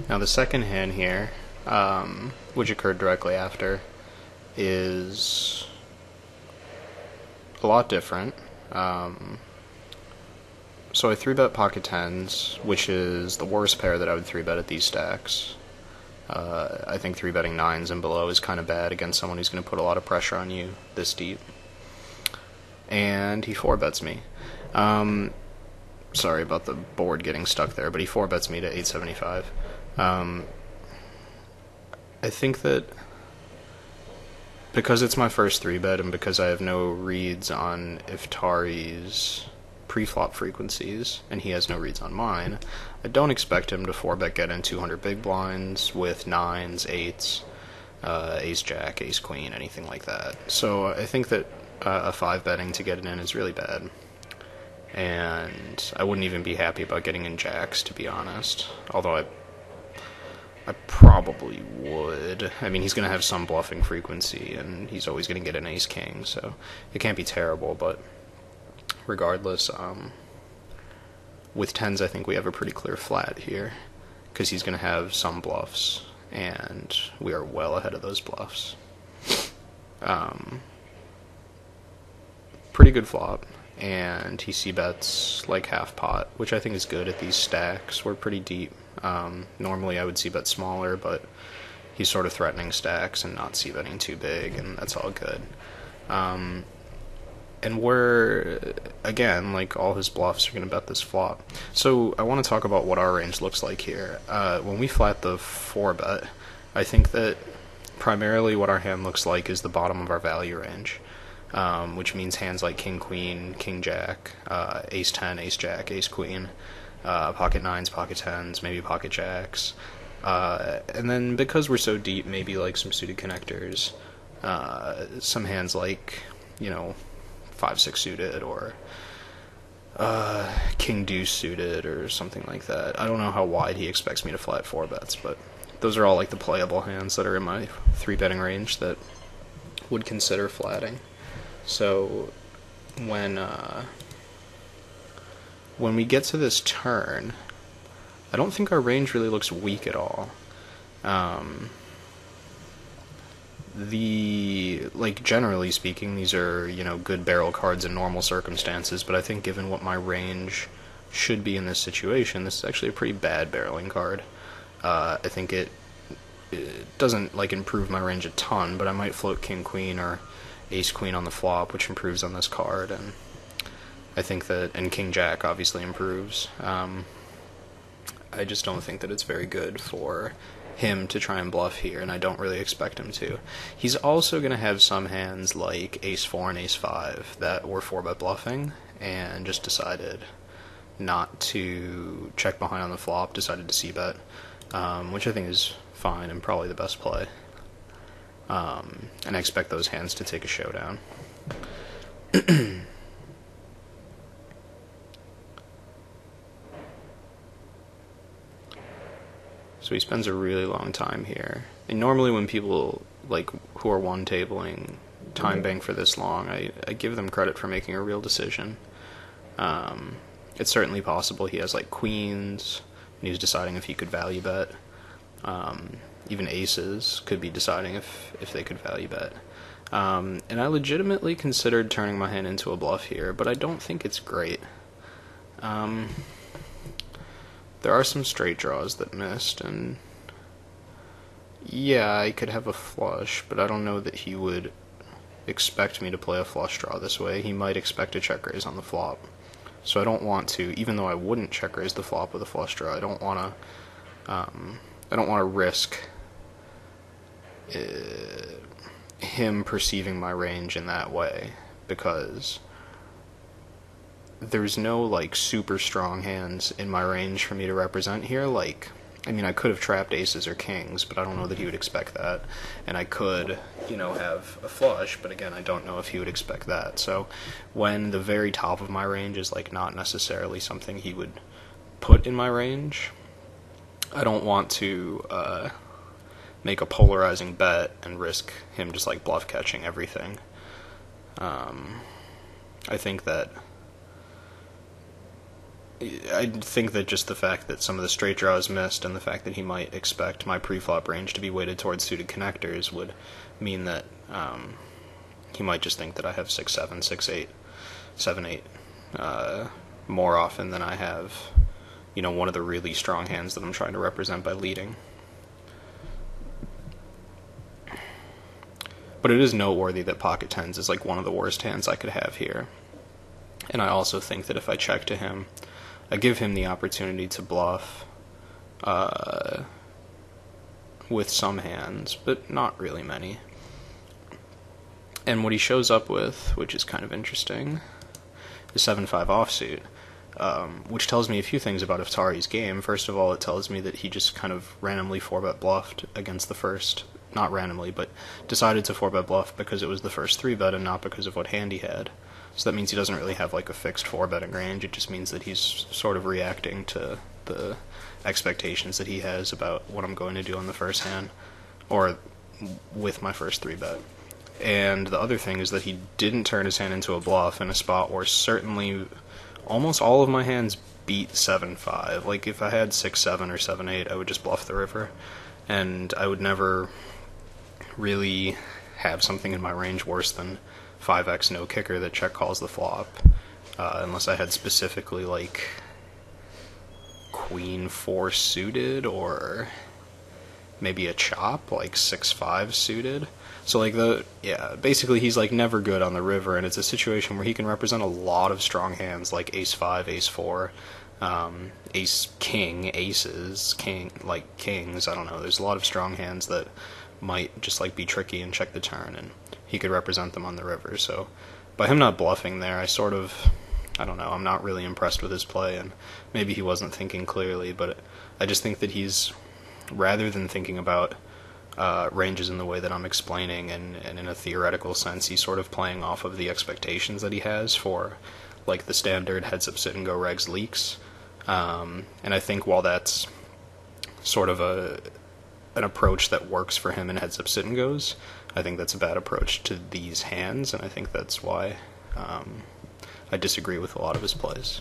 Now the second hand here, which occurred directly after, is a lot different. So I 3-bet pocket tens, which is the worst pair that I would 3-bet at these stacks. I think 3-betting nines and below is kind of bad against someone who's going to put a lot of pressure on you this deep. And he 4-bets me. Sorry about the board getting stuck there, but he 4-bets me to 875. I think that because it's my first 3-bet and because I have no reads on Iftari's pre-flop frequencies, and he has no reads on mine, I don't expect him to 4-bet get in 200 big blinds with 9s, 8s, ace-jack, ace-queen, anything like that. So I think that a 5-betting to get it in is really bad. And I wouldn't even be happy about getting in jacks, to be honest. Although I probably would. I mean, he's going to have some bluffing frequency, and he's always going to get an ace-king, so it can't be terrible, but regardless, with tens I think we have a pretty clear flat here, because he's going to have some bluffs, and we are well ahead of those bluffs. Pretty good flop, and he c-bets like half pot, which I think is good at these stacks. We're pretty deep. Normally I would c-bet smaller, but he's sort of threatening stacks and not c-betting too big, and that's all good. And we're, again, like, all his bluffs are going to bet this flop. So I want to talk about what our range looks like here. When we flat the 4-bet, I think that primarily what our hand looks like is the bottom of our value range, which means hands like king-queen, king-jack, ace-10, ace-jack, ace-queen, pocket nines, pocket tens, maybe pocket jacks. And then because we're so deep, maybe like some suited connectors, some hands like, 5-6 suited, or king-deuce suited, or something like that. I don't know how wide he expects me to flat 4-bets, but those are all like the playable hands that are in my 3-betting range that would consider flatting. So when we get to this turn, I don't think our range really looks weak at all. Generally speaking, these are, good barrel cards in normal circumstances, but I think given what my range should be in this situation, this is actually a pretty bad barreling card. I think it doesn't, improve my range a ton, but I might float king-queen or ace-queen on the flop, which improves on this card, and I think that, and king-jack obviously improves. I just don't think that it's very good for him to try and bluff here, and I don't really expect him to. He's also going to have some hands like ace-4 and ace-5 that were 4-bet bluffing, and just decided not to check behind on the flop, decided to c-bet, which I think is fine and probably the best play. And I expect those hands to take a showdown. So he spends a really long time here. And normally when people, who are one-tabling, time bank for this long, I give them credit for making a real decision. It's certainly possible he has, queens, and he's deciding if he could value bet. Even aces could be deciding if they could value bet. And I legitimately considered turning my hand into a bluff here, but I don't think it's great. There are some straight draws that missed, and yeah, I could have a flush, but I don't know that he would expect me to play a flush draw this way. He might expect a check raise on the flop. So I don't want to, even though I wouldn't check raise the flop with a flush draw, I don't want to risk him perceiving my range in that way, because there's no, super strong hands in my range for me to represent here. I could have trapped aces or kings, but I don't know that he would expect that. And I could, have a flush, but again, I don't know if he would expect that. So when the very top of my range is, not necessarily something he would put in my range, I don't want to make a polarizing bet and risk him just, bluff catching everything. I think that I think that just the fact that some of the straight draws missed and the fact that he might expect my pre-flop range to be weighted towards suited connectors would mean that he might just think that I have 6-7, 6-8, 7-8 more often than I have, one of the really strong hands that I'm trying to represent by leading. But it is noteworthy that pocket tens is like one of the worst hands I could have here. And I also think that if I check to him, I give him the opportunity to bluff with some hands, but not really many. And what he shows up with, which is kind of interesting, is 7-5 offsuit, which tells me a few things about Iftari's game. First of all, it tells me that he just kind of randomly 4-bet bluffed against the first, not randomly, but decided to 4-bet bluff because it was the first 3-bet and not because of what hand he had. So that means he doesn't really have like a fixed 4-betting range. It just means that he's sort of reacting to the expectations that he has about what I'm going to do on the first hand, or with my first 3-bet. And the other thing is that he didn't turn his hand into a bluff in a spot where certainly almost all of my hands beat 7-5. Like if I had 6-7 or 7-8, I would just bluff the river, and I would never really have something in my range worse than 5x no kicker that check calls the flop, unless I had specifically like queen 4 suited, or maybe a chop like 6-5 suited. So like basically he's like never good on the river, and it's a situation where he can represent a lot of strong hands like ace-5, ace-4, ace-king, aces, kings, I don't know, there's a lot of strong hands that might just like be tricky and check the turn, and he could represent them on the river. So by him not bluffing there, I don't know, I'm not really impressed with his play, and maybe he wasn't thinking clearly, but I just think that he's, rather than thinking about ranges in the way that I'm explaining, and in a theoretical sense, he's sort of playing off of the expectations that he has for like the standard heads up sit and go regs leaks, and I think while that's sort of an approach that works for him in heads up sit and goes, I think that's a bad approach to these hands, and I think that's why I disagree with a lot of his plays.